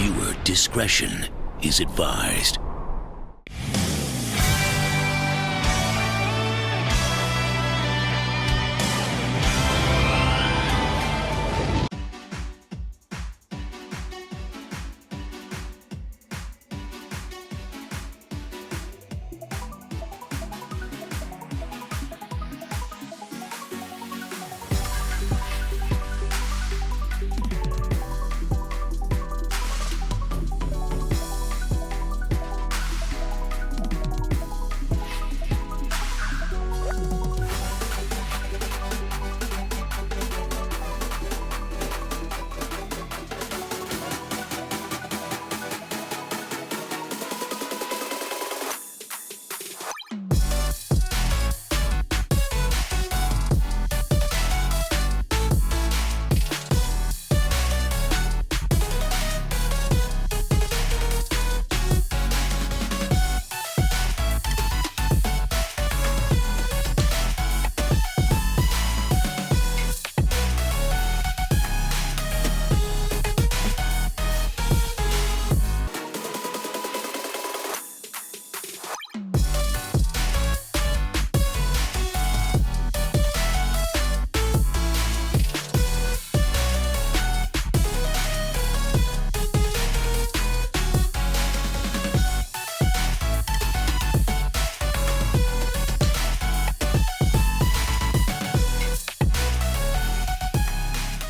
Viewer discretion is advised.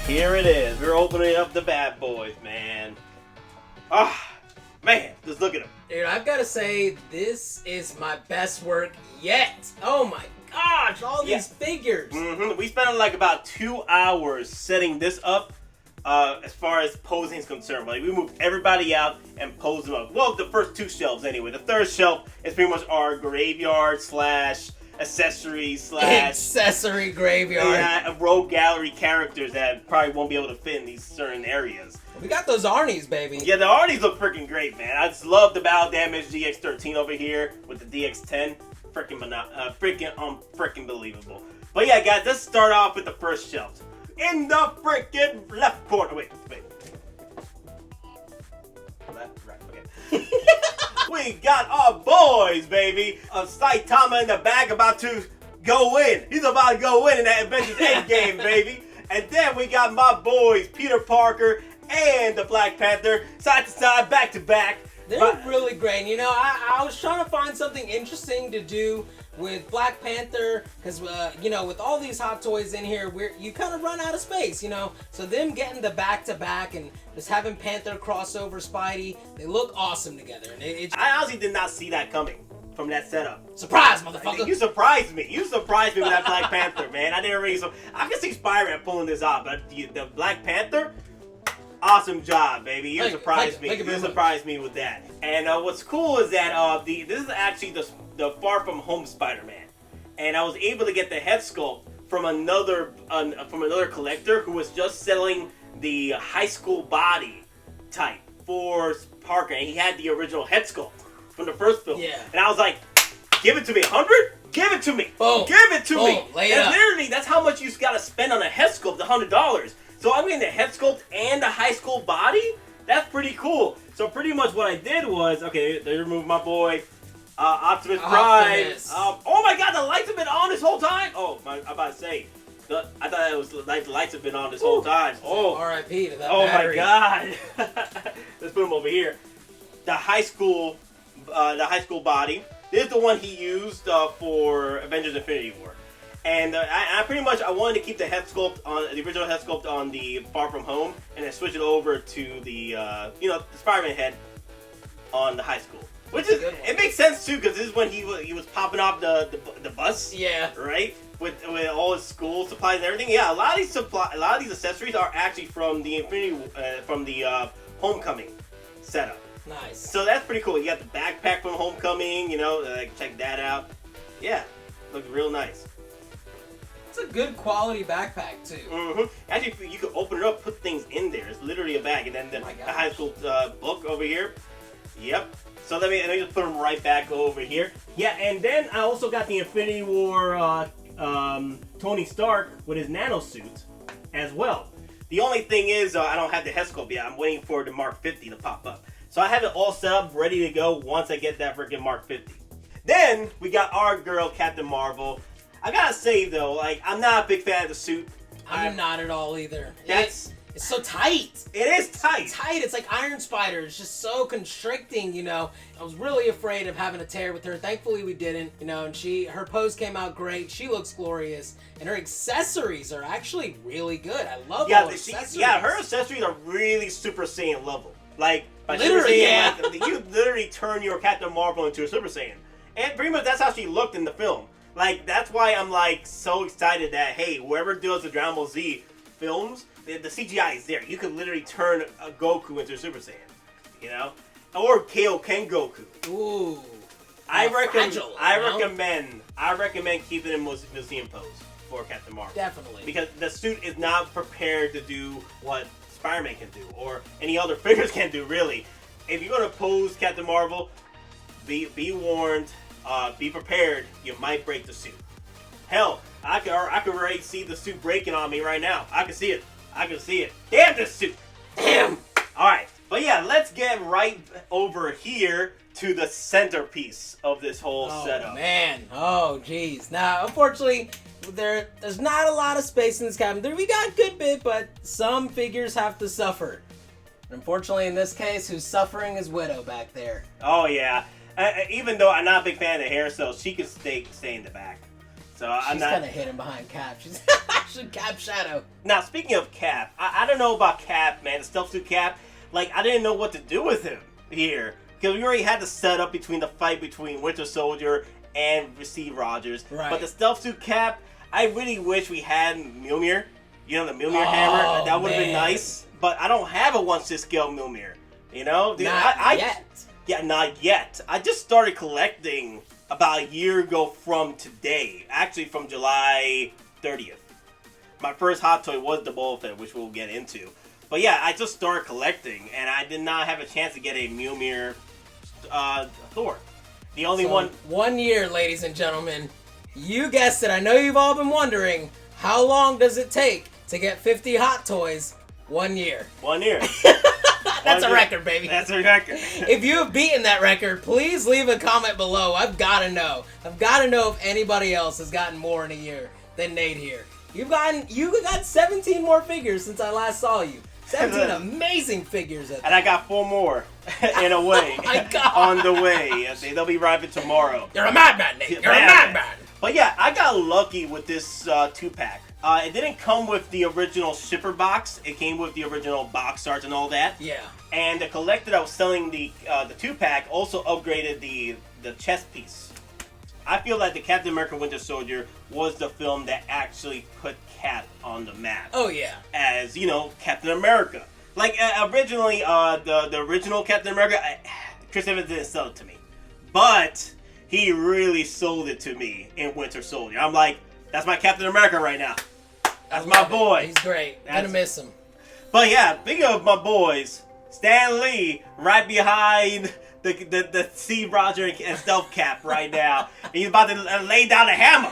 Here it is. We're opening up the bad boys, man. Man, just look at them. Dude, I've got to say, this is my best work yet. Oh my gosh, all these figures. We spent like about 2 hours setting this up as far as posing is concerned. Like, we moved everybody out and posed them up. Well, the first 2 shelves anyway. The third shelf is pretty much our graveyard slash accessory graveyard. Yeah, rogue gallery characters that probably won't be able to fit in these certain areas. We got those Arnie's, baby. Yeah, the Arnie's look freaking great, man. I just love the battle damage DX13 over here with the DX10. Freaking believable. But yeah, guys, let's start off with the first shelf. In the freaking left corner. Wait. Left, right, okay. We got our boys, baby. Saitama in the back about to go in. He's about to go in that Avengers EndGame, baby. And then we got my boys, Peter Parker and the Black Panther, side to side, back to back. They're really great. You know, I was trying to find something interesting to do with Black Panther, because, you know, with all these hot toys in here, you kind of run out of space, you know? So them getting the back-to-back and just having Panther crossover Spidey, they look awesome together. And I honestly did not see that coming from that setup. Surprise, motherfucker! You surprised me. You surprised me with that Black Panther, man. I didn't really... I can see Spiderman pulling this off, but the Black Panther... Awesome job, baby. You surprised me. You surprised me with that. And what's cool is that this is actually the Far From Home Spider-Man, and I was able to get the head sculpt from another collector who was just selling the high school body type for Parker, and he had the original head sculpt from the first film. Yeah. And I was like, give it to me, 100? Give it to me. Boom. Give it to me. Lay it up. Literally, that's how much you gotta spend on a head sculpt, $100. So I'm getting the head sculpt and the high school body? That's pretty cool. So pretty much what I did was, okay, they removed my boy, Optimus Prime. Oh my god, the lights have been on this whole time? Oh, I'm about to say, I thought it was like the lights have been on this whole time. Oh, R.I.P. to that my battery. god. Let's put him over here. The high school body. This is the one he used for Avengers Infinity War. And I pretty much wanted to keep the head sculpt on the original head sculpt on the Far From Home, and then switch it over to the the Spider-Man head on the high school. Which is it makes sense too, because this is when he was popping off the bus. Yeah. Right. With all his school supplies and everything. Yeah. A lot of these accessories are actually from the Homecoming setup. Nice. So that's pretty cool. You got the backpack from Homecoming. You know, check that out. Yeah. Looks real nice. It's a good quality backpack too. Actually, you could open it up, put things in there. It's literally a bag, and then the high school book over here. Yep. So let me just put them right back over here. Yeah, and then I also got the Infinity War Tony Stark with his nano suit as well. The only thing is, I don't have the head sculpt yet. I'm waiting for the Mark 50 to pop up. So I have it all set up, ready to go once I get that freaking Mark 50. Then, we got our girl, Captain Marvel. I gotta say, though, like, I'm not a big fan of the suit. I'm not at all either. It's so tight. It is tight. It's tight. It's like IronSpider. It's just so constricting, you know. I was really afraid of having a tear with her. Thankfully, we didn't, you know, and her pose came out great. She looks glorious. And her accessories are actually really good. I love all her accessories. Yeah, her accessories are really Super Saiyan level. Like, by literally, Super Saiyan, like, you literally turn your Captain Marvel into a Super Saiyan. And pretty much that's how she looked in the film. Like, that's why I'm, like, so excited that, hey, whoever does the Dragon Ball Z films, the CGI is there. You could literally turn a Goku into a Super Saiyan, you know? Or Kaioken Goku. Ooh. I recommend keeping it in museum pose for Captain Marvel. Definitely. Because the suit is not prepared to do what Spider-Man can do, or any other figures can do, really. If you're going to pose Captain Marvel, be warned, be prepared, you might break the suit. Hell, I could already see the suit breaking on me right now. I can see it. Damn this suit. Damn. Alright, but yeah, let's get right over here to the centerpiece of this whole setup. Oh, man. Oh, jeez. Now, unfortunately, there's not a lot of space in this cabinet. We got a good bit, but some figures have to suffer. Unfortunately, in this case, who's suffering is Widow back there. Oh, yeah. Even though I'm not a big fan of the hair, so she can stay in the back. So She's kind of hidden behind Cap. She's actually Cap Shadow. Now, speaking of Cap, I don't know about Cap, man. The stealth suit Cap, like, I didn't know what to do with him here. Because we already had the setup between the fight between Winter Soldier and Steve Rogers. Right. But the stealth suit Cap, I really wish we had Mjolnir. You know, the Mjolnir hammer. That would have been nice. But I don't have a 1/6 scale Mjolnir. You know? Dude, not yet. Yeah, not yet. I just started collecting about a year ago from today. Actually, from July 30th. My first hot toy was the Bothan, which we'll get into. But yeah, I just started collecting, and I did not have a chance to get a Mjolnir Thor. The only one... 1 year, ladies and gentlemen. You guessed it. I know you've all been wondering, how long does it take to get 50 hot toys? 1 year. 1 year. That's a record, baby. That's a record. If you have beaten that record, please leave a comment below. I've got to know. I've got to know if anybody else has gotten more in a year than Nate here. You got 17 more figures since I last saw you. 17 amazing figures. And I got 4 more in a way. Oh my God. On the way. They'll be arriving tomorrow. You're a madman, Nate. You're a madman. But yeah, I got lucky with this 2-pack. It didn't come with the original shipper box. It came with the original box art and all that. Yeah. And the collector that was selling the 2-pack also upgraded the chest piece. I feel like the Captain America Winter Soldier was the film that actually put Cap on the map. Oh, yeah. As, you know, Captain America. Like, originally, the original Captain America, Chris Evans didn't sell it to me. But he really sold it to me in Winter Soldier. I'm like, that's my Captain America right now. That's my boy. He's great. Gonna miss him. But yeah, speaking of my boys, Stan Lee right behind the Steve Rogers and Stealth Cap right now. He's about to lay down a hammer.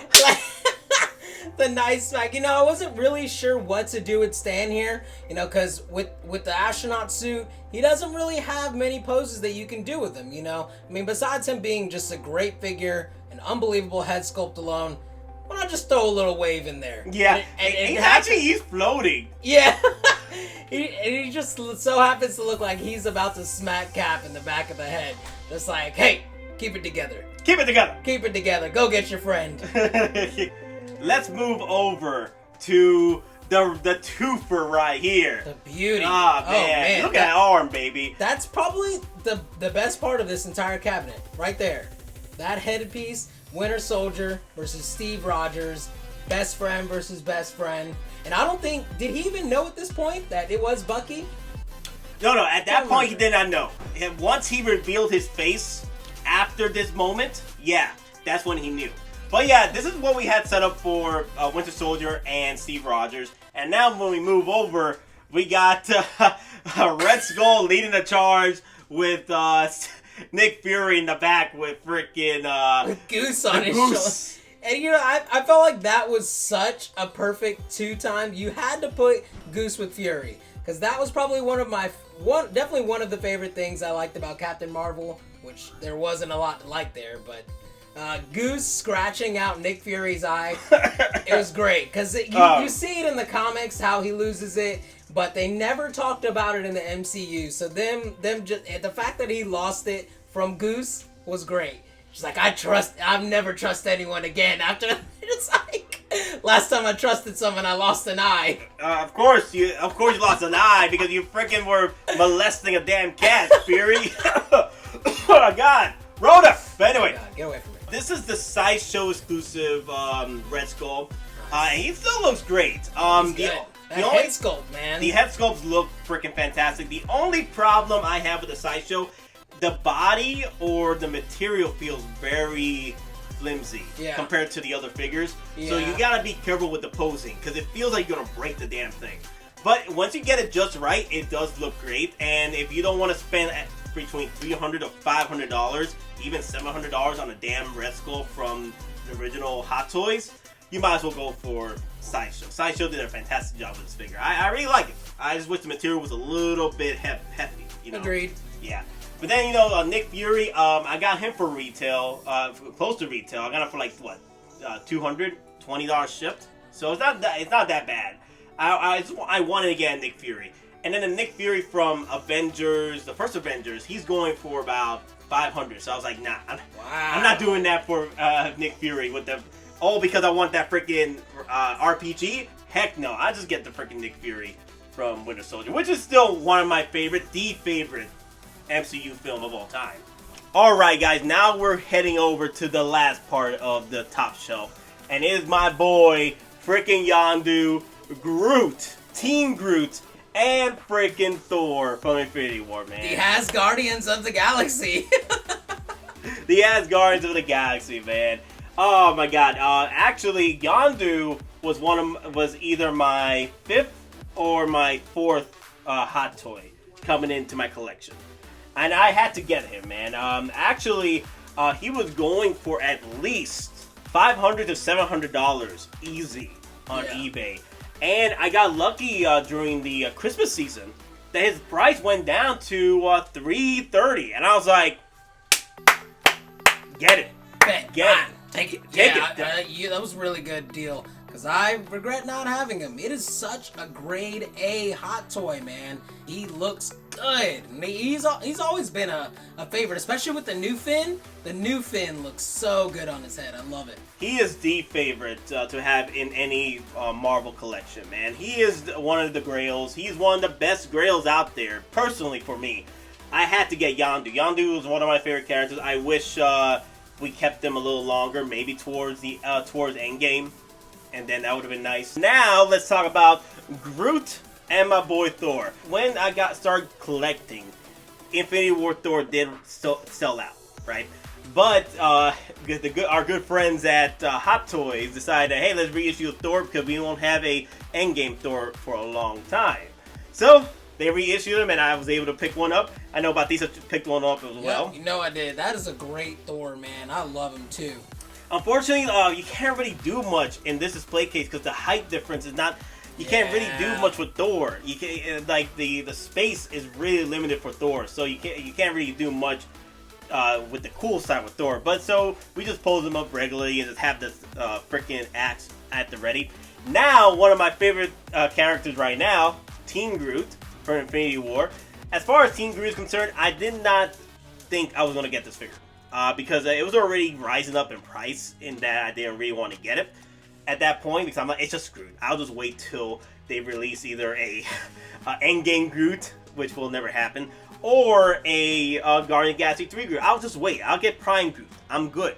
The nice smack. You know, I wasn't really sure what to do with Stan here. You know, because with the astronaut suit, he doesn't really have many poses that you can do with him, you know. I mean, besides him being just a great figure, an unbelievable head sculpt alone, why not just throw a little wave in there? Yeah, and he's floating. Yeah. He just so happens to look like he's about to smack Cap in the back of the head. Just like, hey, keep it together. Keep it together. Keep it together. Go get your friend. Let's move over to the twofer right here. The beauty. Ah, man. Look at that arm, baby. That's probably the best part of this entire cabinet. Right there. That headpiece, Winter Soldier versus Steve Rogers, best friend versus best friend. And I don't think, did he even know at this point that it was Bucky? No, at that point he did not know. And once he revealed his face after this moment, yeah, that's when he knew. But yeah, this is what we had set up for Winter Soldier and Steve Rogers. And now when we move over, we got Red Skull leading the charge with Nick Fury in the back with freaking with Goose on his shoulder. And you know, I felt like that was such a perfect 2-time. You had to put Goose with Fury, because that was probably definitely one of the favorite things I liked about Captain Marvel, which there wasn't a lot to like there, but Goose scratching out Nick Fury's eye, it was great, because you see it in the comics how he loses it, but they never talked about it in the MCU. So them just the fact that he lost it from Goose was great. She's like, I've never trust anyone again. After it's like, last time I trusted someone, I lost an eye. Of course you lost an eye because you freaking were molesting a damn cat, Fury. Oh my God, Rhoda. But anyway, God, get away from me. This is the Sideshow exclusive Red Skull. He still looks great. Head sculpt, man. The head sculpts look freaking fantastic. The only problem I have with the Sideshow, the body or the material feels very flimsy compared to the other figures. Yeah. So you gotta be careful with the posing because it feels like you're gonna break the damn thing. But once you get it just right, it does look great. And if you don't want to spend between $300 to $500, even $700 on a damn Red Skull from the original Hot Toys, you might as well go for Sideshow. Sideshow did a fantastic job with this figure. I really like it. I just wish the material was a little bit hefty. You know? Agreed. Yeah. But then, you know, Nick Fury, I got him for retail, close to retail. I got him for like, what, $220 shipped? So it's not that bad. I wanted to get Nick Fury. And then the Nick Fury from Avengers, the first Avengers, he's going for about $500. So I was like, nah, I'm not doing that for Nick Fury with the... Oh, because I want that freaking RPG? Heck no, I just get the freaking Nick Fury from Winter Soldier, which is still one of my the favorite MCU film of all time. Alright guys, now we're heading over to the last part of the top shelf. And it is my boy, freaking Yondu, Groot, Team Groot, and freaking Thor from Infinity War, man. The Asgardians of the Galaxy. The Asgardians of the Galaxy, man. Oh my God. Actually, Yondu was either my 5th or my 4th Hot Toy coming into my collection. And I had to get him, man. Actually, he was going for at least $500 to $700 easy on eBay. And I got lucky during the Christmas season that his price went down to $330. And I was like, get it. Get it. Take it. That was a really good deal. Because I regret not having him. It is such a grade A Hot Toy, man. He looks good. And he's always been a favorite, especially with the new fin. The new fin looks so good on his head. I love it. He is the favorite to have in any Marvel collection, man. He is one of the grails. He's one of the best grails out there, personally for me. I had to get Yondu. Yondu was one of my favorite characters. I wish we kept them a little longer, maybe towards EndGame. And then that would have been nice. Now, let's talk about Groot and my boy Thor. When I started collecting, Infinity War Thor did sell out, right? But our good friends at Hot Toys decided, hey, let's reissue Thor because we won't have a EndGame Thor for a long time. So they reissued him, and I was able to pick one up. I know Batista picked one up as well. You know I did. That is a great Thor, man. I love him too. Unfortunately, you can't really do much in this display case because the height difference is not. You can't really do much with Thor. You can the space is really limited for Thor, so you can't really do much with the cool side with Thor. But so we just pose them up regularly and just have this freaking axe at the ready. Now, one of my favorite characters right now, Team Groot for Infinity War. As far as Team Groot is concerned, I did not think I was going to get this figure. Because it was already rising up in price in that I didn't really want to get it at that point because I'm like, it's just Groot. I'll just wait till they release either a EndGame Groot, which will never happen, or a Guardian Galaxy 3 Groot. I'll just wait. I'll get Prime Groot. I'm good.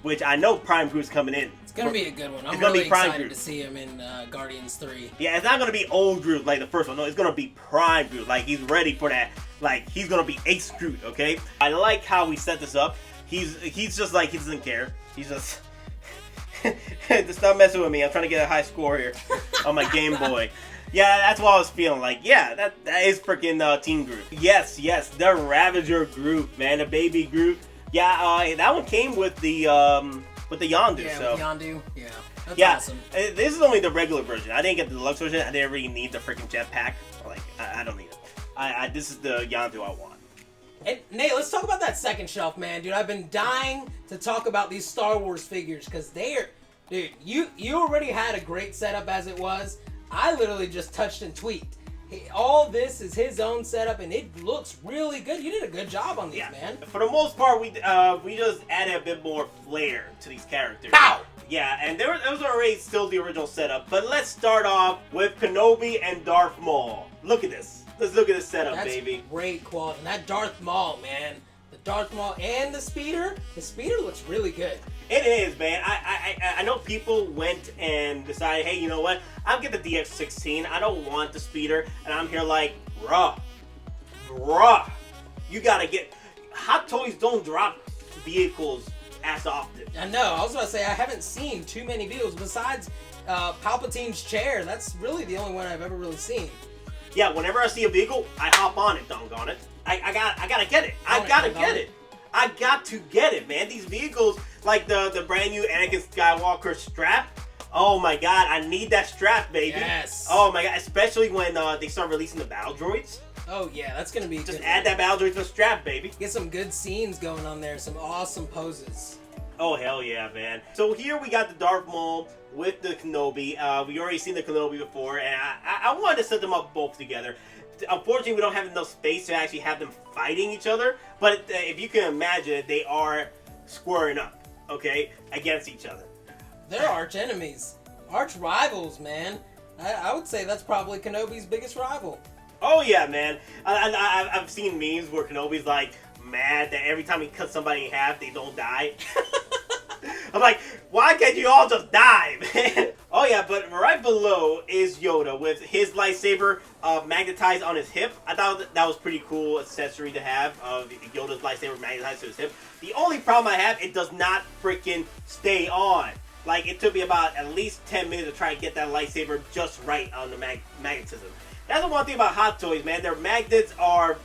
Which I know Prime Groot's coming in. It's going to be a good one. I'm really excited to see him in Guardians 3. Yeah, it's not going to be old Groot like the first one. No, it's going to be Prime Groot. Like, he's ready for that. Like, he's going to be Ace Groot, okay? I like how we set this up. He's just like, he doesn't care. He's just... just stop messing with me. I'm trying to get a high score here on my Game Boy. Yeah, that's what I was feeling like. Yeah, that is freaking Team Groot. Yes, the Ravager Groot, man. The baby Groot. Yeah, that one came with the with the Yondu. Yeah, so. with Yondu. Yeah, that's awesome. This is only the regular version. I didn't get the deluxe version. I didn't really need the freaking jetpack. Like, I don't need it. This is the Yondu I want. And Nate, let's talk about that second shelf, man, dude. I've been dying to talk about these Star Wars figures because they're, dude. You already had a great setup as it was. I literally just touched and tweaked. All this is his own setup, and it looks really good. You did a good job on these, man. For the most part, we just added a bit more flair to these characters. Pow! Yeah, and there was already still the original setup. But let's start off with Kenobi and Darth Maul. Look at this. Let's look at this setup, baby. That's great quality. And that Darth Maul, man. The Darth Maul and the speeder. The speeder looks really good. It is, man. I know people went and decided, hey, you know what? I'll get the DX-16. I don't want the speeder. And I'm here like, bruh. You gotta get... Hot Toys don't drop vehicles as often. I know. I was about to say, I haven't seen too many vehicles besides Palpatine's chair. That's really the only one I've ever really seen. Yeah, whenever I see a vehicle, I hop on it, doggone it. I gotta get it. I gotta get it. I got to get it, man. These vehicles, like the brand new Anakin Skywalker strap. Oh my god, I need that strap, baby. Yes. Oh my god, especially when they start releasing the battle droids. Oh yeah, that's gonna be Just good. add that battle droid to the strap, baby. Get some good scenes going on there. Some awesome poses. Oh hell yeah, man. So here we got the Darth Maul with the Kenobi. We already seen the Kenobi before, and I wanted to set them up both together. Unfortunately, we don't have enough space to actually have them fighting each other. But if you can imagine, they are squaring up, okay, against each other. They're arch enemies, arch rivals, man. I would say that's probably Kenobi's biggest rival. Oh yeah, man. I've seen memes where Kenobi's like mad that every time he cuts somebody in half, they don't die. I'm like, why can't you all just die, man? Oh yeah, but right below is Yoda with his lightsaber magnetized on his hip. I thought that was pretty cool accessory to have, Yoda's lightsaber magnetized to his hip. The only problem I have, it does not freaking stay on. Like, it took me about at least 10 minutes to try to get that lightsaber just right on the magnetism. That's the one thing about Hot Toys, man. Their magnets are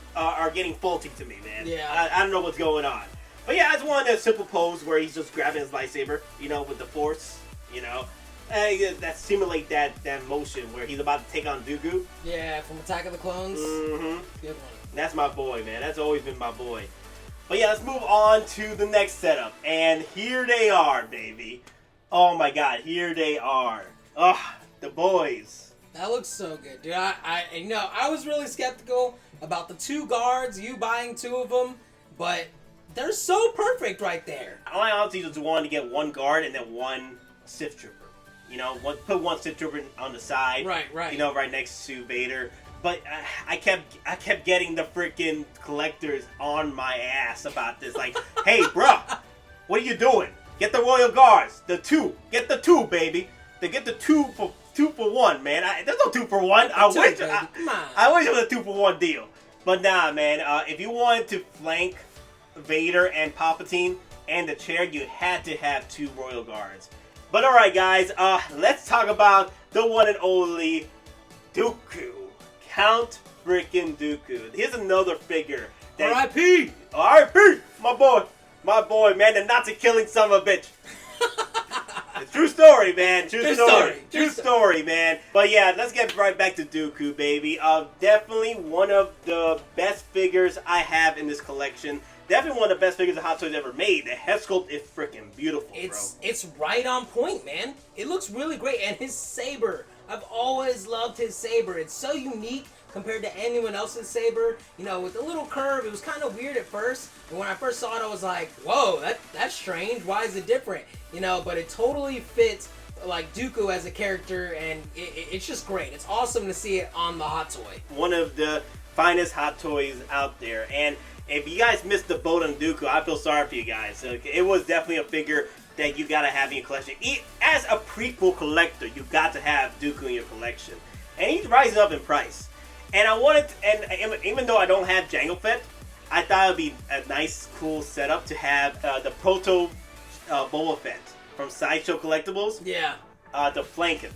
getting faulty to me, man. Yeah. I don't know what's going on. But yeah, I just wanted a simple pose where he's just grabbing his lightsaber, you know, with the Force, you know. That simulate that motion where he's about to take on Dooku. Yeah, from Attack of the Clones. Mm-hmm. Good one. That's my boy, man. That's always been my boy. But yeah, let's move on to the next setup. And here they are, baby. Oh my god, here they are. Ugh, the boys. That looks so good, dude. I was really skeptical about the two guards, you buying two of them, but they're so perfect right there. I honestly just wanted to get one guard and then one Sith Trooper. You know, put one Sith Trooper on the side. Right. You know, right next to Vader. But I kept getting the freaking collectors on my ass about this. Like, hey, bruh, what are you doing? Get the Royal Guards. The two. Get the two, baby. They get the two for one, man. There's no 2 for 1. I wish it was a 2 for 1 deal. But nah, man. If you wanted to flank Vader and Palpatine and the chair, you had to have 2 Royal Guards. But alright, guys. Let's talk about the one and only Dooku. Count freaking Dooku. Here's another figure. R.I.P. R.I.P. My boy, man. The Nazi killing son of a bitch. True story, man. True story, man. But yeah, let's get right back to Dooku, baby. Definitely one of the best figures I have in this collection. Definitely one of the best figures that Hot Toys ever made. The head sculpt is freaking beautiful, bro. It's right on point, man. It looks really great. And his saber. I've always loved his saber. It's so unique compared to anyone else's saber. You know, with the little curve, it was kind of weird at first. And when I first saw it, I was like, whoa, that's strange. Why is it different? You know, but it totally fits like Dooku as a character, and it's just great. It's awesome to see it on the Hot Toy. One of the finest Hot Toys out there. And if you guys missed the boat on Dooku, I feel sorry for you guys. It was definitely a figure that you gotta have in your collection. As a prequel collector, you got to have Dooku in your collection. And he's rising up in price. And I wanted to, and even though I don't have Jango Fett, I thought it would be a nice, cool setup to have the Proto Boba Fett from Sideshow Collectibles. Yeah. To flank him.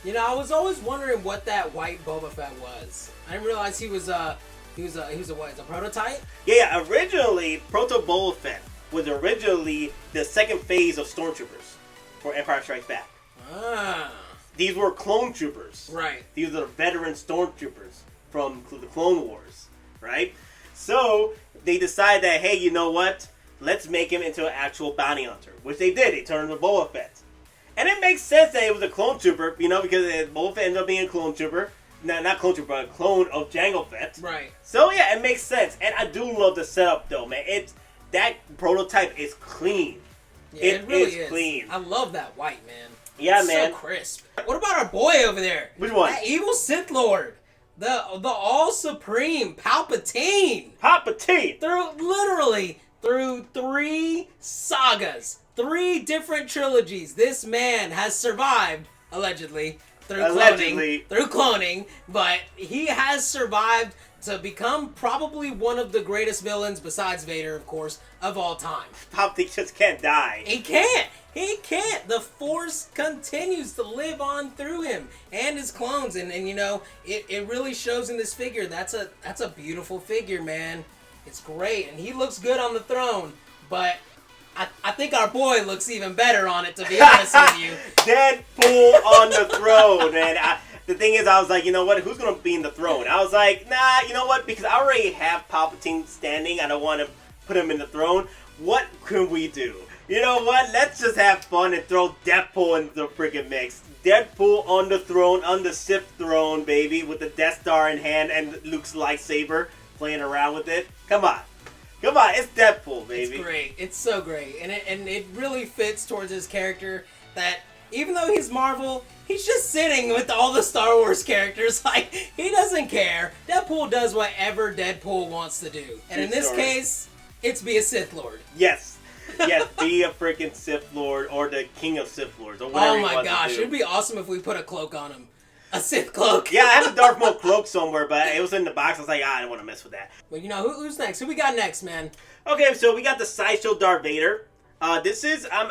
You know, I was always wondering what that white Boba Fett was. I didn't realize he was a what? A prototype? Yeah. Originally, Proto Boba Fett was originally the second phase of Stormtroopers for Empire Strikes Back. Ah. These were clone troopers. Right. These are the veteran Stormtroopers from the Clone Wars, right? So they decided that, hey, you know what? Let's make him into an actual bounty hunter, which they did. They turned him to Boba Fett. And it makes sense that it was a clone trooper, you know, because Boba Fett ended up being a clone trooper. Not clone trooper, but a clone of Jango Fett. Right. So yeah, it makes sense. And I do love the setup though, man. That prototype is clean. Yeah, it really is clean. I love that white, man. Yeah, it's man. So crisp. What about our boy over there? Which one? That evil Sith Lord. The all supreme Palpatine. Palpatine. Through 3 sagas, 3 different trilogies, this man has survived, allegedly, through cloning, but he has survived to become probably one of the greatest villains, besides Vader, of course, of all time. Palpatine just can't die. He can't. The Force continues to live on through him and his clones, and you know, it really shows in this figure. That's a beautiful figure, man. It's great, and he looks good on the throne, but I think our boy looks even better on it, to be honest with you. Deadpool on the throne, man. The thing is, I was like, you know what? Who's going to be in the throne? I was like, nah, you know what? Because I already have Palpatine standing. I don't want to put him in the throne. What can we do? You know what? Let's just have fun and throw Deadpool into the freaking mix. Deadpool on the throne, on the Sith throne, baby, with the Death Star in hand and Luke's lightsaber, playing around with it. Come on, it's Deadpool, baby. It's great. It's so great, and it really fits towards his character. That even though he's Marvel, he's just sitting with all the Star Wars characters. Like, he doesn't care. Deadpool does whatever Deadpool wants to do, and in this case, it's be a Sith Lord. Yes, be a freaking Sith Lord or the King of Sith Lords or whatever. Oh my gosh, it'd be awesome if we put a cloak on him. A Sith cloak. Yeah, I have a Darth Maul cloak somewhere, but it was in the box. I was like, I don't want to mess with that. Well, you know, who's next? Who we got next, man? Okay, so we got the Sideshow Darth Vader. I'm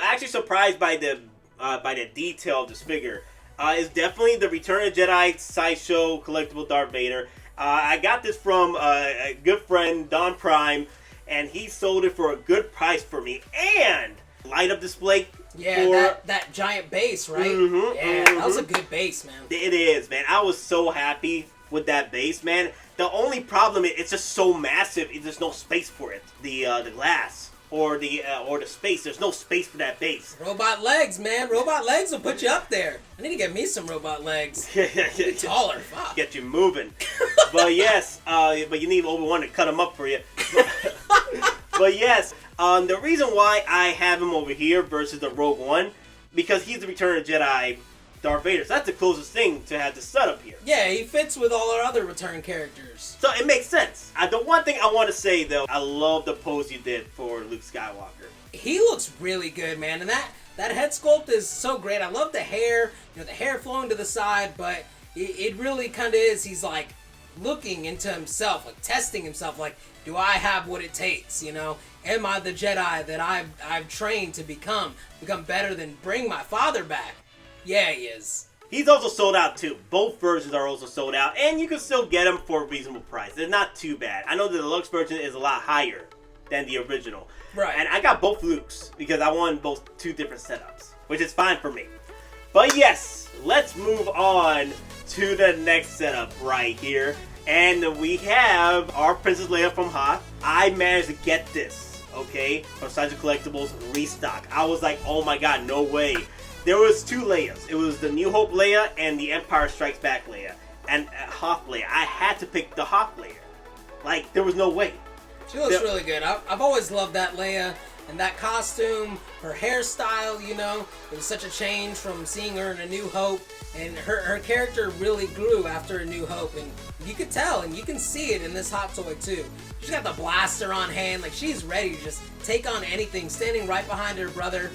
actually surprised by the detail of this figure. It's definitely the Return of the Jedi Sideshow collectible Darth Vader. I got this from a good friend, Don Prime, and he sold it for a good price for me. And light up display. Yeah, that giant base, right? That was a good base, man. It is, man. I was so happy with that base, man. The only problem is it's just so massive. There's no space for it. The glass or the space. There's no space for that base. Robot legs, man. Robot legs will put you up there. I need to get me some robot legs. Get taller. Fuck. Get you moving. But yes, but you need Obi-Wan to cut them up for you. But yes, the reason why I have him over here versus the Rogue One, because he's the Return of the Jedi Darth Vader. So that's the closest thing to have the setup here. Yeah, he fits with all our other return characters. So it makes sense. The one thing I want to say, though, I love the pose you did for Luke Skywalker. He looks really good, man. And that head sculpt is so great. I love the hair, the hair flowing to the side, but it really kind of is. He's like looking into himself, like testing himself, like, do I have what it takes, Am I the Jedi that I've trained to become better than bring my father back? Yeah, he is. He's also sold out too. Both versions are also sold out, and you can still get them for a reasonable price. They're not too bad. I know the deluxe version is a lot higher than the original. Right. And I got both Lukes because I wanted both 2 different setups, which is fine for me. But yes, let's move on to the next setup right here. And we have our Princess Leia from Hoth. I managed to get this, okay, from Sideshow Collectibles restock. I was like, oh my god, no way. There was 2 Leias. It was the New Hope Leia and the Empire Strikes Back Leia. And Hoth Leia. I had to pick the Hoth Leia. Like, there was no way. She looks really good. I've always loved that Leia. And that costume, her hairstyle, it was such a change from seeing her in A New Hope. And her character really grew after A New Hope. And you could tell, and you can see it in this Hottoy too. She's got the blaster on hand. Like, she's ready to just take on anything, standing right behind her brother.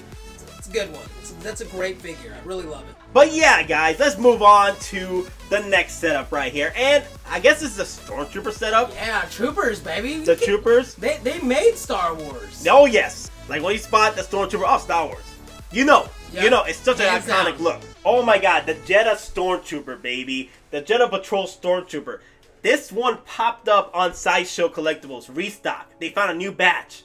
It's a good one. That's a great figure. I really love it. But yeah, guys, let's move on to the next setup right here. And I guess this is a Stormtrooper setup. Yeah, Troopers, baby. The Troopers. They made Star Wars. Oh, yes. Like, when you spot the Stormtrooper, oh, Star Wars. Yep. It's such an iconic look. Oh my god, the Jedha Stormtrooper, baby. The Jedha Patrol Stormtrooper. This one popped up on Sideshow Collectibles restock. They found a new batch.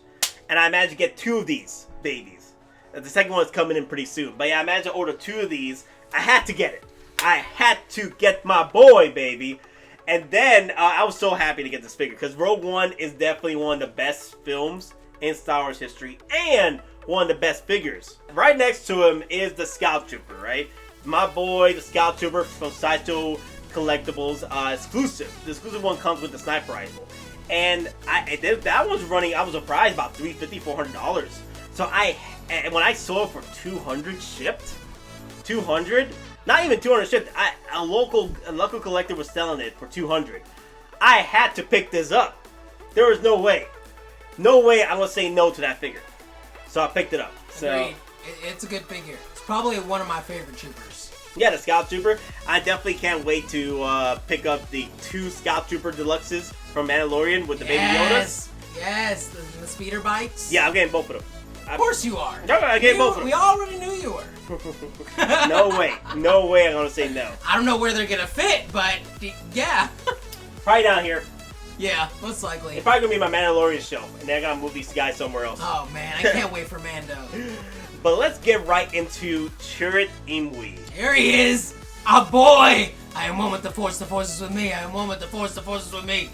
and I managed to get 2 of these babies. The second one's coming in pretty soon. But yeah, I managed to order 2 of these. I had to get it. I had to get my boy, baby. And then I was so happy to get this figure because Rogue One is definitely one of the best films in Star Wars history and one of the best figures. Right next to him is the Scout Trooper, right? My boy, the Scout Trooper from Sideshow Collectibles, exclusive. The exclusive one comes with the sniper rifle. And that one's running, I was surprised, about $350, $400. So when I saw it for 200 shipped, 200, not even 200 shipped, a local collector was selling it for 200. I had to pick this up. There was no way I'm gonna say no to that figure. So I picked it up. So agreed. It's a good figure. It's probably one of my favorite troopers. Yeah, the Scout Trooper. I definitely can't wait to pick up the 2 Scout Trooper Deluxes from Mandalorian with the Baby Yodas. Yes, the speeder bikes. Yeah, I'm getting both of them. Of course you are. No, I gave both of them. We already knew you were. No way I'm gonna say no. I don't know where they're gonna fit, but yeah. Probably down here. Yeah, most likely. It's probably gonna be my Mandalorian show, and then I gotta move these guys somewhere else. Oh man, I can't wait for Mando. But let's get right into Chirrut Imwe. Here he is, a boy. I am one with the Force is with me. I am one with the Force is with me.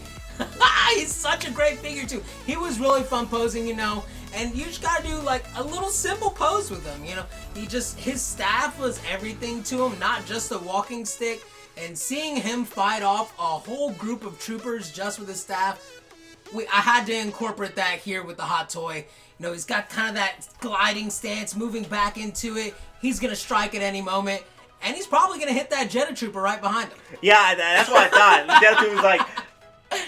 He's such a great figure too. He was really fun posing, you know. And you just gotta do like a little simple pose with him, you know. His staff was everything to him, not just a walking stick. And seeing him fight off a whole group of troopers just with his staff, I had to incorporate that here with the Hottoy. You know, he's got kind of that gliding stance, moving back into it. He's gonna strike at any moment, and he's probably gonna hit that Jedi Trooper right behind him. Yeah, that's what I thought. The Jedi Trooper was like,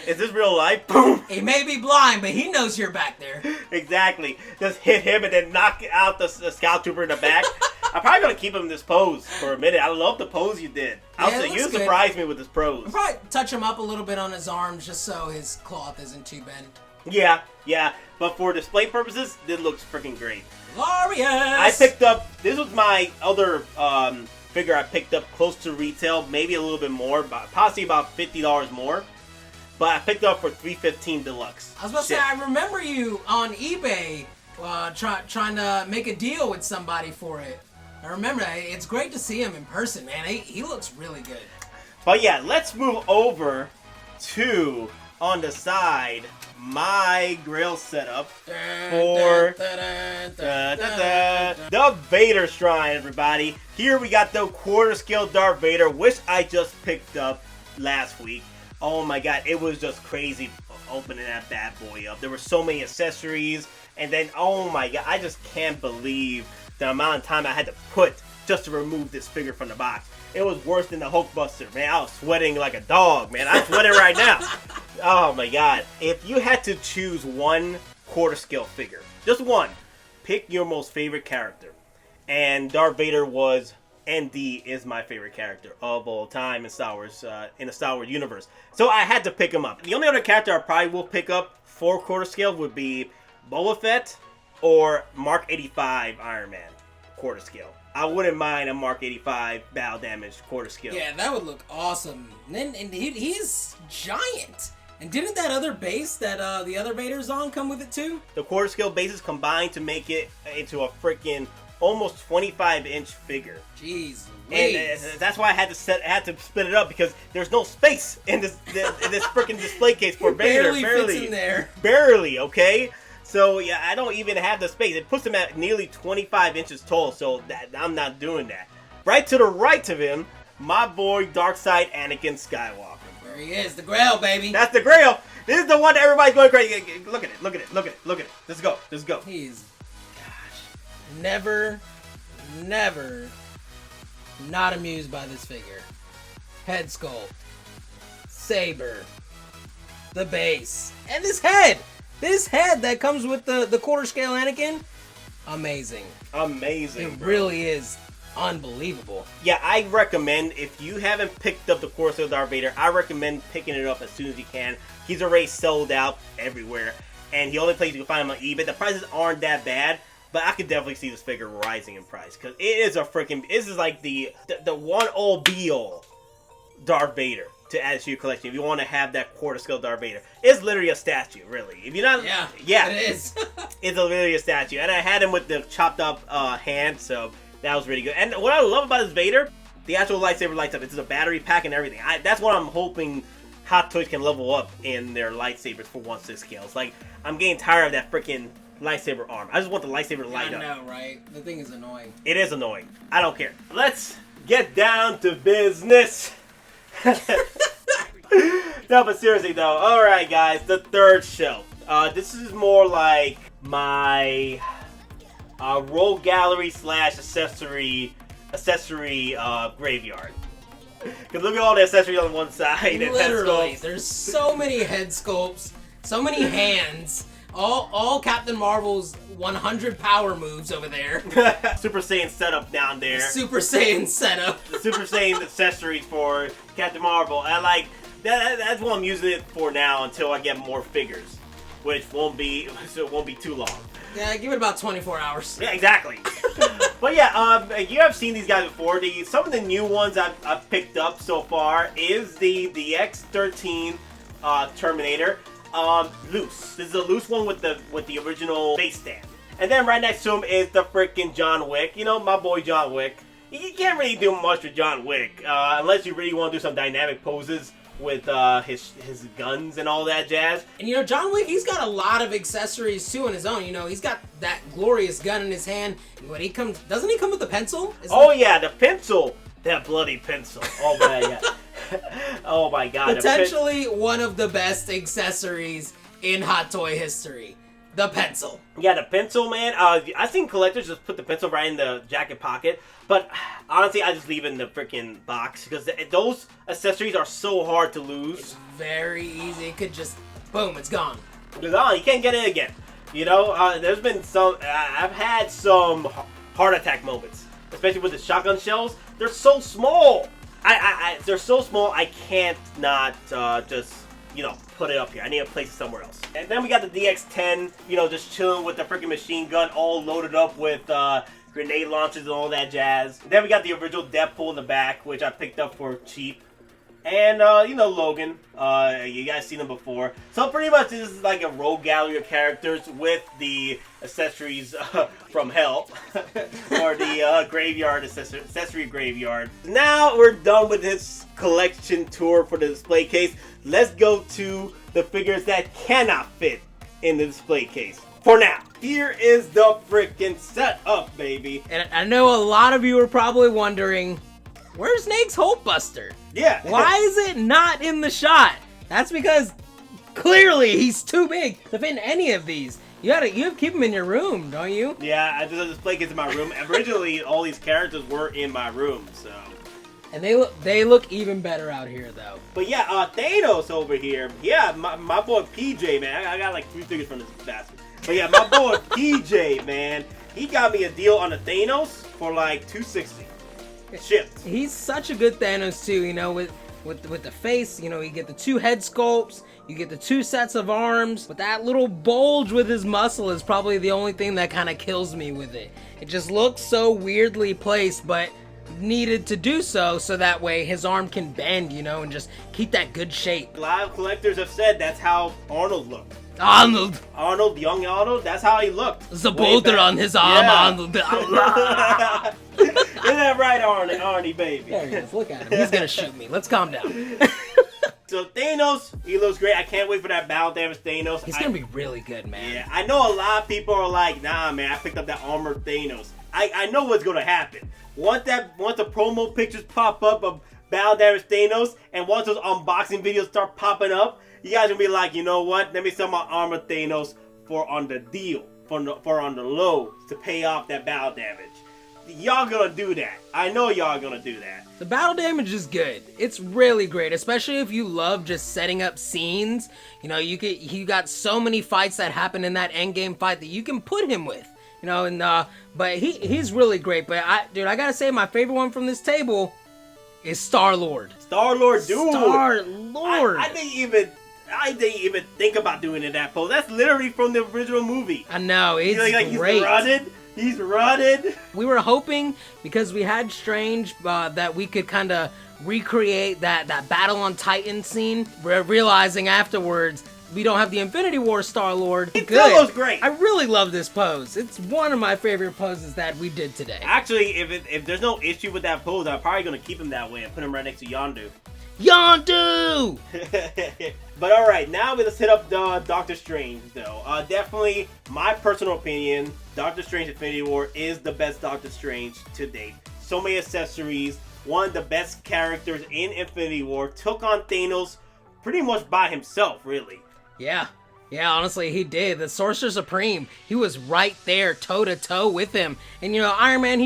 is this real life? Boom! He may be blind, but he knows you're back there. Exactly. Just hit him and then knock out the Scout Trooper in the back. I'm probably going to keep him in this pose for a minute. I love the pose you did. You surprised me with this pose. I'll probably touch him up a little bit on his arms just so his cloth isn't too bent. Yeah. But for display purposes, this looks freaking great. Glorious! I picked up, this was my other figure I picked up close to retail, maybe a little bit more, possibly about $50 more. But I picked it up for $315 deluxe. I was about to say, I remember you on eBay trying to make a deal with somebody for it. I remember that. It's great to see him in person, man. He looks really good. But yeah, let's move over to, on the side, my grill setup for the Vader Shrine, everybody. Here we got the quarter scale Darth Vader, which I just picked up last week. Oh my god, it was just crazy opening that bad boy up. There were so many accessories, and then, oh my god, I just can't believe the amount of time I had to put just to remove this figure from the box. It was worse than the Hulkbuster, man. I was sweating like a dog, man. I'm sweating right now. Oh my god. If you had to choose one quarter scale figure, just one, pick your most favorite character. And Darth Vader was, ND is my favorite character of all time in Star Wars, in the Star Wars universe. So I had to pick him up. The only other character I probably will pick up for quarter scale would be Boba Fett or Mark 85 Iron Man quarter scale. I wouldn't mind a Mark 85 battle damage quarter scale. Yeah, that would look awesome. And he's giant. And didn't that other base that the other Vader's on come with it too? The quarter scale bases combined to make it into a freaking almost 25-inch figure. Jeez Louise. And that's why I had to split it up, because there's no space in this freaking display case for Vader. Barely fits in there. Barely, okay? So yeah, I don't even have the space. It puts him at nearly 25 inches tall, so I'm not doing that. Right to the right of him, my boy Darkside Anakin Skywalker. There he is, the Grail, baby. That's the Grail. This is the one that everybody's going crazy. Look at it, look at it, look at it, look at it. Let's go, let's go. He's, never not amused by this figure. Head sculpt, saber, the base, and this head that comes with the quarter scale Anakin. Amazing. It really is unbelievable. Yeah, I recommend, if you haven't picked up the quarter scale Darth Vader, I recommend picking it up as soon as you can. He's already sold out everywhere, and the only place you can find him on eBay. The prices aren't that bad, but I could definitely see this figure rising in price, because it is a freaking, this is like the one all be all Darth Vader. to add to your collection if you want to have that quarter scale Darth Vader. It's literally a statue, really. If you're not, yeah, it is. It's literally a statue, and I had him with the chopped up hand, so that was really good. And what I love about this Vader, the actual lightsaber lights up. It's a battery pack and everything. That's what I'm hoping Hot Toys can level up in their lightsabers for 1/6 scales. Like, I'm getting tired of that freaking lightsaber arm. I just want the lightsaber to light up. I know, right? The thing is annoying. It is annoying. I don't care. Let's get down to business. No, but seriously though. Alright guys, the third shelf. This is more like my rogue gallery / accessory graveyard. Cause look at all the accessories on one side. Literally, there's so many head sculpts, so many hands. All Captain Marvel's 100 power moves over there. Super Saiyan setup down there. Super Saiyan setup. The Super Saiyan accessories for Captain Marvel. And like that's what I'm using it for now until I get more figures, which won't be too long. Yeah, give it about 24 hours. Yeah, exactly. But yeah, you have seen these guys before. Some of the new ones I've picked up so far is the X-13 Terminator. Loose. This is a loose one with the original base stand. And then right next to him is the freaking John Wick. You know, my boy John Wick. You can't really do much with John Wick unless you really want to do some dynamic poses with his guns and all that jazz. And you know, John Wick, he's got a lot of accessories too on his own. You know, he's got that glorious gun in his hand. When doesn't he come with the pencil? Yeah, the pencil. That bloody pencil. Oh my god. Oh my god. Potentially one of the best accessories in Hot Toy history. The pencil. Yeah, the pencil, man. I've seen collectors just put the pencil right in the jacket pocket, but honestly, I just leave it in the freaking box because those accessories are so hard to lose. It's very easy. It could just, boom, it's gone. It's gone. You can't get it again. You know, there's been some. I've had some heart attack moments, especially with the shotgun shells. They're so small. They're so small. I can't not just, you know, put it up here. I need to place it somewhere else. And then we got the DX-10, you know, just chilling with the freaking machine gun, all loaded up with grenade launchers and all that jazz. Then we got the original Deadpool in the back, which I picked up for cheap. And, you know, Logan. You guys seen him before. So pretty much this is like a rogue gallery of characters with the accessories from hell. Or the graveyard, accessory graveyard. Now we're done with this collection tour for the display case. Let's go to the figures that cannot fit in the display case. For now. Here is the freaking setup, baby. And I know a lot of you are probably wondering, where's Nate's Hulkbuster? Yeah. Why is it not in the shot? That's because clearly he's too big to fit in any of these. You have to keep him in your room, don't you? Yeah, I just display case in my room. Originally, all these characters were in my room, so. And they look even better out here, though. But yeah, Thanos over here. Yeah, my boy PJ, man. I got like 3 figures from this bastard. But yeah, my boy PJ, man. He got me a deal on the Thanos for like $260. Shipped. He's such a good Thanos too, you know, with the face, you know, you get the 2 head sculpts, you get the 2 sets of arms, but that little bulge with his muscle is probably the only thing that kind of kills me with it. It just looks so weirdly placed, but needed to do so that way his arm can bend, you know, and just keep that good shape. A lot of collectors have said that's how Arnold looked. Young Arnold, that's how he looked. The boulder on his arm, yeah. Arnold. Isn't that right, Arnie, baby? There he is, look at him. He's gonna shoot me. Let's calm down. So Thanos, he looks great. I can't wait for that battle damage Thanos. He's gonna be really good, man. Yeah, I know a lot of people are like, nah, man, I picked up that armored Thanos. I know what's gonna happen. Once the promo pictures pop up of battle damage Thanos, and once those unboxing videos start popping up, you guys gonna be like, you know what? Let me sell my armored Thanos for on the deal, for on the low to pay off that battle damage. Y'all gonna do that. I know y'all gonna do that. The battle damage is good. It's really great, especially if you love just setting up scenes. You know, you got so many fights that happen in that endgame fight that you can put him with. You know, and but he's really great. But I gotta say, my favorite one from this table is Star-Lord. Star-Lord, dude. Star-Lord. I didn't even think about doing it that pose. That's literally from the original movie. I know, it's great. He's rotted. We were hoping, because we had Strange, that we could kind of recreate that battle on Titan scene, realizing afterwards we don't have the Infinity War Star-Lord. It still looks great. I really love this pose. It's one of my favorite poses that we did today. Actually, if there's no issue with that pose, I'm probably gonna keep him that way and put him right next to Yondu. Yondu! But alright, now let's hit up Doctor Strange, though. Definitely, my personal opinion, Doctor Strange Infinity War is the best Doctor Strange to date. So many accessories, one of the best characters in Infinity War, took on Thanos pretty much by himself, really. Yeah, honestly, he did. The Sorcerer Supreme, he was right there, toe-to-toe with him. And, you know, Iron Man,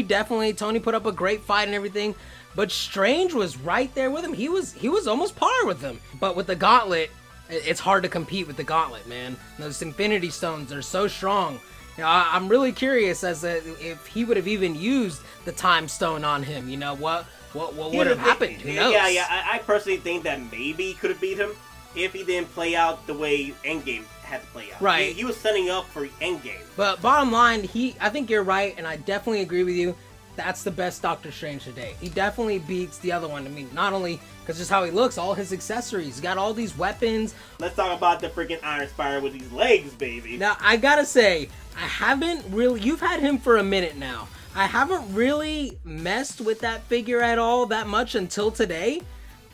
Tony put up a great fight and everything, but Strange was right there with him. He was almost par with him. But with the Gauntlet, it's hard to compete with the Gauntlet, man. Those Infinity Stones are so strong. You know, I'm really curious as to if he would have even used the Time Stone on him. You know, what would have happened? Who knows? Yeah, I personally think that maybe he could have beat him if he didn't play out the way EndGame had to play out. Right. He was setting up for EndGame. But bottom line, I think you're right, and I definitely agree with you. That's the best Doctor Strange today. He definitely beats the other one. I mean, not only because just how he looks, all his accessories. He's got all these weapons. Let's talk about the freaking IronSpider with these legs, baby. Now, I gotta say, I haven't really... You've had him for a minute now. I haven't really messed with that figure at all that much until today.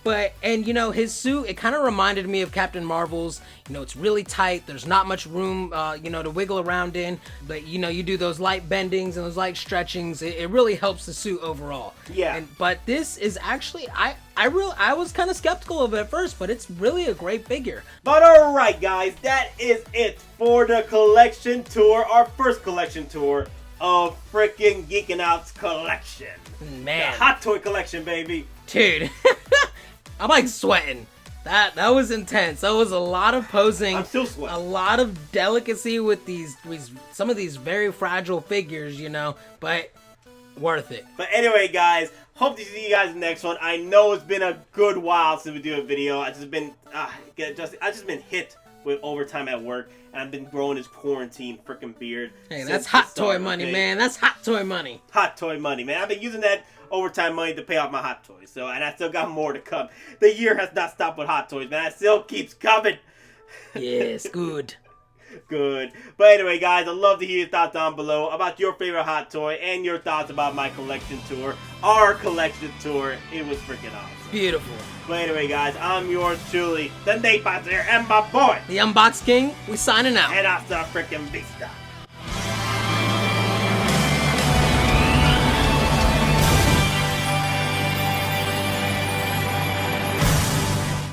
But, and you know, his suit, it kind of reminded me of Captain Marvel's. You know, it's really tight. There's not much room, you know, to wiggle around in. But, you know, you do those light bendings and those light stretchings. It really helps the suit overall. Yeah. But this is actually, I was kind of skeptical of it at first, but it's really a great figure. But alright, guys, that is it for the collection tour. Our first collection tour of freaking GeekinOut's collection. Man. The Hot Toy collection, baby. Dude. I'm like sweating. That was intense. That was a lot of posing. I'm still sweating. A lot of delicacy with some of these very fragile figures, you know, but worth it. But anyway, guys, hope to see you guys in the next one. I know it's been a good while since we do a video. I just been hit with overtime at work, and I've been growing this quarantine freaking beard. Hey, that's hot toy money, man. That's hot toy money. Hot toy money, man. I've been using that overtime money to pay off my hot toys. So, and I still got more to come. The year has not stopped with hot toys, man. It still keeps coming. Yes, good. Good. But anyway, guys, I'd love to hear your thoughts down below about your favorite hot toy and your thoughts about my collection tour. Our collection tour. It was freaking awesome. Beautiful. But anyway, guys, I'm yours truly, the Nate here, and my boy, the Unbox King. We signing out. and hasta freaking vista.